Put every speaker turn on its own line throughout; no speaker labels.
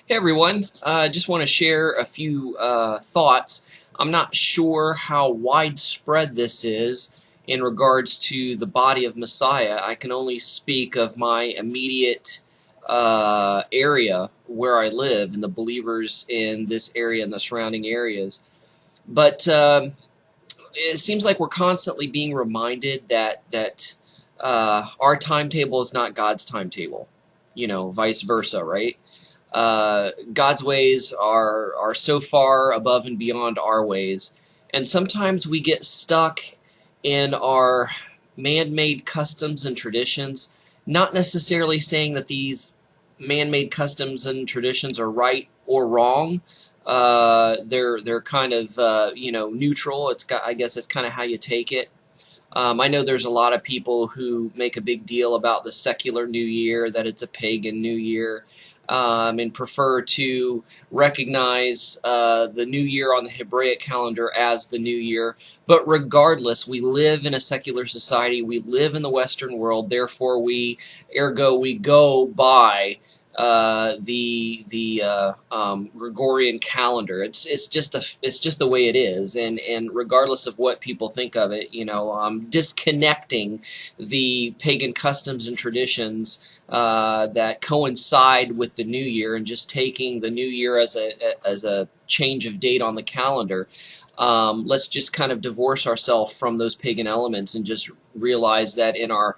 Hey everyone, just want to share a few thoughts. I'm not sure how widespread this is in regards to the body of Messiah. I can only speak of my immediate area where I live and the believers in this area and the surrounding areas. But it seems like we're constantly being reminded that our timetable is not God's timetable. Vice versa, right? God's ways are so far above and beyond our ways, and sometimes we get stuck in our man-made customs and traditions. Not necessarily saying that these man-made customs and traditions are right or wrong. They're kind of neutral. I guess it's kind of how you take it. I know there's a lot of people who make a big deal about the secular New Year, that it's a pagan New Year, and prefer to recognize the New Year on the Hebraic calendar as the New Year. But regardless, we live in a secular society. We live in the Western world. Therefore, we go by the Gregorian calendar. It's just the way it is, and regardless of what people think of it, disconnecting the pagan customs and traditions that coincide with the New Year, and just taking the New Year as a change of date on the calendar. Let's just kind of divorce ourselves from those pagan elements and just realize that in our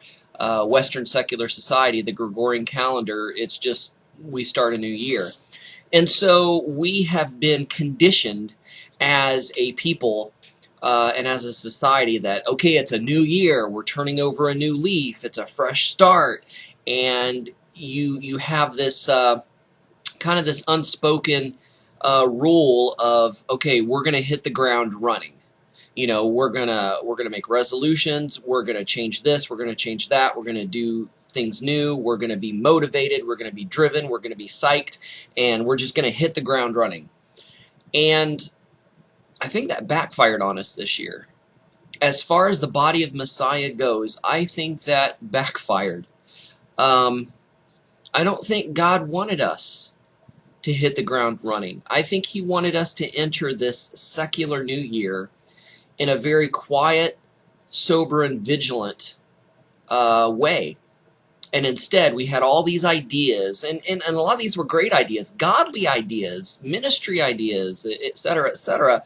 Western secular society, the Gregorian calendar, it's just we start a new year. And so we have been conditioned as a people and as a society that, okay, it's a new year, we're turning over a new leaf, it's a fresh start, and you have this kind of this unspoken rule of, okay, we're going to hit the ground running. We're gonna make resolutions. We're gonna change this. We're gonna change that. We're gonna do things new. We're gonna be motivated. We're gonna be driven. We're gonna be psyched, and we're just gonna hit the ground running. And I think that backfired on us this year. As far as the body of Messiah goes, I think that backfired. I don't think God wanted us to hit the ground running. I think He wanted us to enter this secular New Year in a very quiet, sober, and vigilant way. And instead, we had all these ideas, and a lot of these were great ideas, godly ideas, ministry ideas, etc., etc.,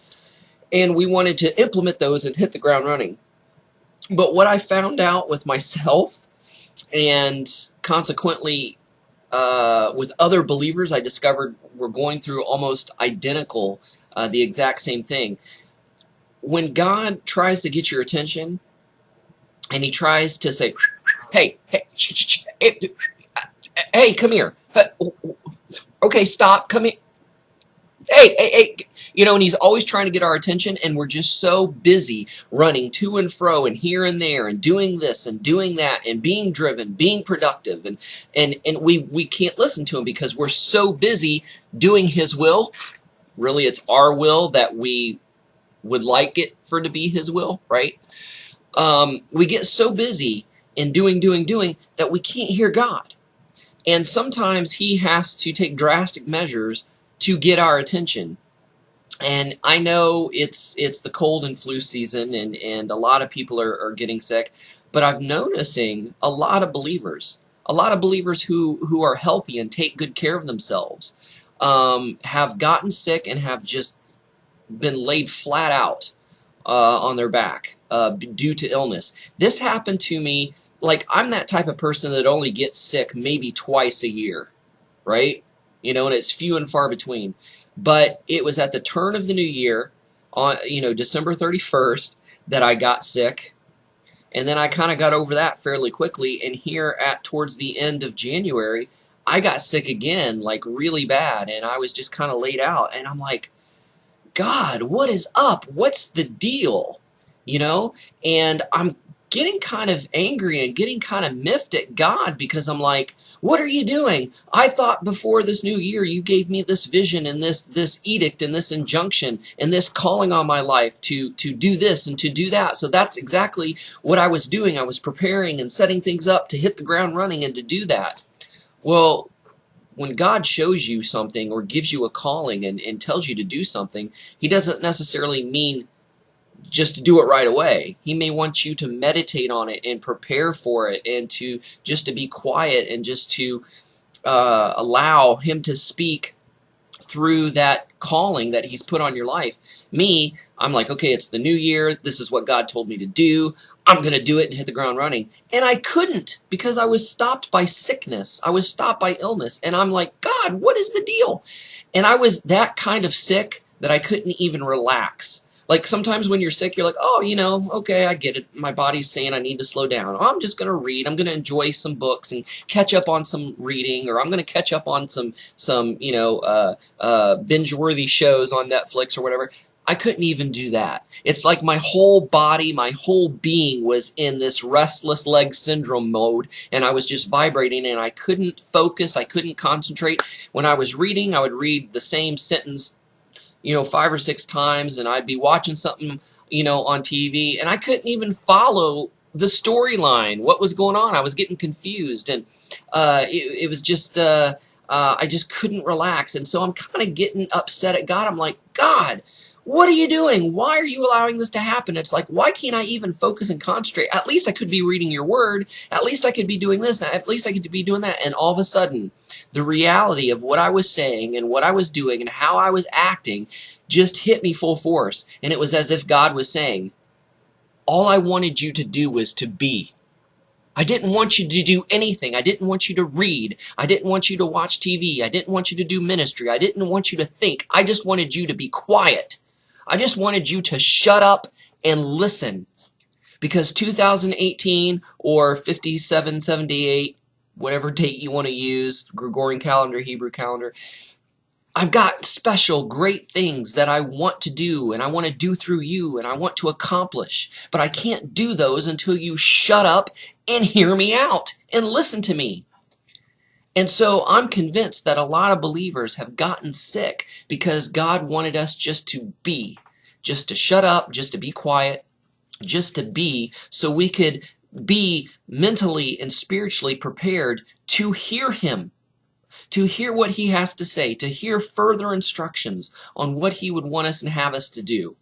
and we wanted to implement those and hit the ground running. But what I found out with myself, and consequently with other believers I discovered were going through almost identical, the exact same thing. When God tries to get your attention, and He tries to say, hey, hey, come here. Okay, stop, come here. Hey, and He's always trying to get our attention, and we're just so busy running to and fro and here and there and doing this and doing that and being driven, being productive, and we can't listen to Him because we're so busy doing His will. Really, it's our will that we would like it for to be His will, right? We get so busy in doing that we can't hear God. And sometimes He has to take drastic measures to get our attention. And I know it's the cold and flu season, and a lot of people are getting sick, but I'm noticing a lot of believers who are healthy and take good care of themselves, have gotten sick and have just been laid flat out on their back due to illness. This happened to me. Like, I'm that type of person that only gets sick maybe twice a year, right? And it's few and far between. But it was at the turn of the new year, on December 31st, that I got sick, and then I kind of got over that fairly quickly. And here towards the end of January, I got sick again, like really bad, and I was just kind of laid out. And I'm like, God, what is up? What's the deal? And I'm getting kind of angry and getting kind of miffed at God, because I'm like, what are you doing? I thought before this new year you gave me this vision and this edict and this injunction and this calling on my life to do this and to do that. So that's exactly what I was doing. I was preparing and setting things up to hit the ground running and to do that. Well, when God shows you something or gives you a calling and tells you to do something, he doesn't necessarily mean just to do it right away. He may want you to meditate on it and prepare for it, and to just to be quiet and just to allow him to speak through that calling that he's put on your life. Me, I'm like, okay, it's the new year. This is what God told me to do. I'm going to do it and hit the ground running. And I couldn't, because I was stopped by sickness. I was stopped by illness. And I'm like, God, what is the deal? And I was that kind of sick that I couldn't even relax. Like sometimes when you're sick, you're like, oh, okay, I get it. My body's saying I need to slow down. Oh, I'm just going to read. I'm going to enjoy some books and catch up on some reading, or I'm going to catch up on some binge-worthy shows on Netflix or whatever. I couldn't even do that. It's like my whole body, my whole being was in this restless leg syndrome mode, and I was just vibrating, and I couldn't focus. I couldn't concentrate. When I was reading, I would read the same sentence 5 or 6 times, and I'd be watching something, on TV, and I couldn't even follow the storyline, what was going on. I was getting confused, and it was just, I just couldn't relax. And so I'm kind of getting upset at God. I'm like, God, what are you doing? Why are you allowing this to happen? It's like, why can't I even focus and concentrate? At least I could be reading your word. At least I could be doing this. At least I could be doing that. And all of a sudden, the reality of what I was saying and what I was doing and how I was acting just hit me full force. And it was as if God was saying, all I wanted you to do was to be. I didn't want you to do anything. I didn't want you to read. I didn't want you to watch TV. I didn't want you to do ministry. I didn't want you to think. I just wanted you to be quiet. I just wanted you to shut up and listen. Because 2018 or 5778, whatever date you want to use, Gregorian calendar, Hebrew calendar, I've got special, great things that I want to do, and I want to do through you, and I want to accomplish. But I can't do those until you shut up and hear me out and listen to me. And so I'm convinced that a lot of believers have gotten sick because God wanted us just to be, just to shut up, just to be quiet, just to be, so we could be mentally and spiritually prepared to hear him, to hear what he has to say, to hear further instructions on what he would want us and have us to do.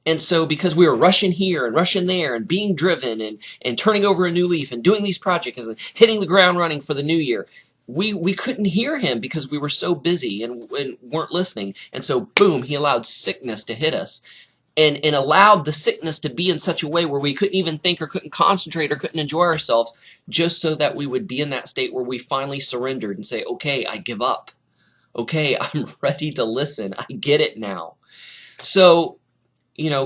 And so because we were rushing here and rushing there and being driven and turning over a new leaf and doing these projects and hitting the ground running for the new year, we couldn't hear him because we were so busy and weren't listening. And so, boom, he allowed sickness to hit us. And allowed the sickness to be in such a way where we couldn't even think or couldn't concentrate or couldn't enjoy ourselves, just so that we would be in that state where we finally surrendered and say, okay, I give up. Okay, I'm ready to listen. I get it now. So,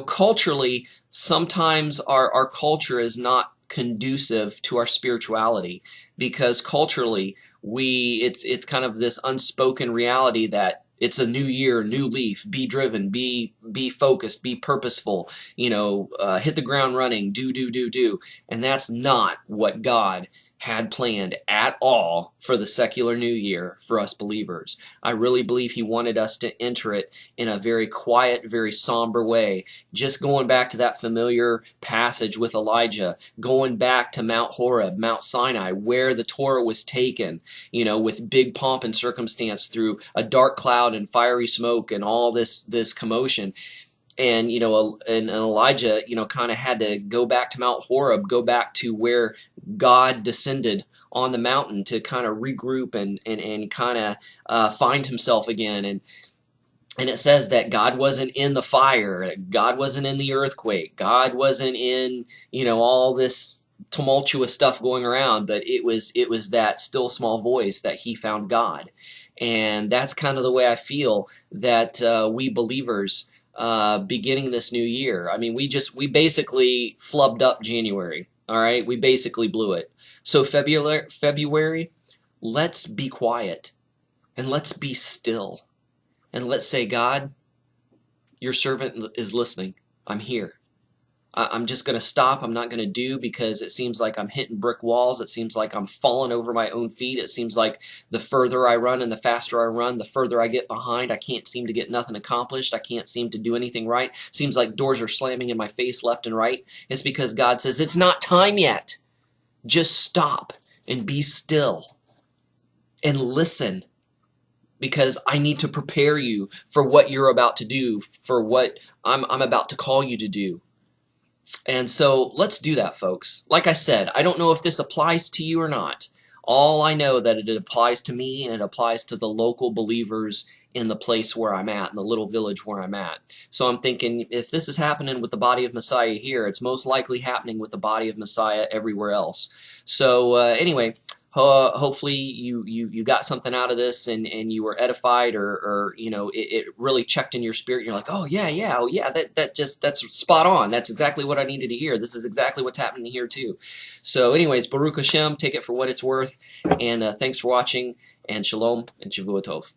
culturally, sometimes our culture is not conducive to our spirituality, because culturally it's kind of this unspoken reality that it's a new year, new leaf, be driven, be focused, be purposeful, hit the ground running, do. And that's not what God had planned at all for the secular new year for us believers. I really believe he wanted us to enter it in a very quiet, very somber way. Just going back to that familiar passage with Elijah, going back to Mount Horeb, Mount Sinai, where the Torah was taken, with big pomp and circumstance through a dark cloud and fiery smoke and all this commotion. And and Elijah kind of had to go back to Mount Horeb, go back to where God descended on the mountain to kind of regroup and kind of find himself again. And it says that God wasn't in the fire, God wasn't in the earthquake, God wasn't in all this tumultuous stuff going around, but it was that still small voice that he found God. And that's kind of the way I feel that we believers, beginning this new year, I mean, we basically flubbed up January. All right, we basically blew it. So February, let's be quiet and let's be still and let's say, God, your servant is listening. I'm here. I'm just going to stop. I'm not going to do, because it seems like I'm hitting brick walls. It seems like I'm falling over my own feet. It seems like the further I run and the faster I run, the further I get behind. I can't seem to get nothing accomplished. I can't seem to do anything right. Seems like doors are slamming in my face left and right. It's because God says, it's not time yet. Just stop and be still and listen, because I need to prepare you for what you're about to do, for what I'm about to call you to do. And so let's do that, folks. Like I said, I don't know if this applies to you or not. All I know that it applies to me, and it applies to the local believers in the place where I'm at, in the little village where I'm at. So I'm thinking, if this is happening with the body of Messiah here, it's most likely happening with the body of Messiah everywhere else. So anyway, hopefully you got something out of this, and you were edified, or it really checked in your spirit. You're like, oh yeah, that's spot on. That's exactly what I needed to hear. This is exactly what's happening here too. So anyways, Baruch Hashem, take it for what it's worth, and thanks for watching, and shalom and shavua tov.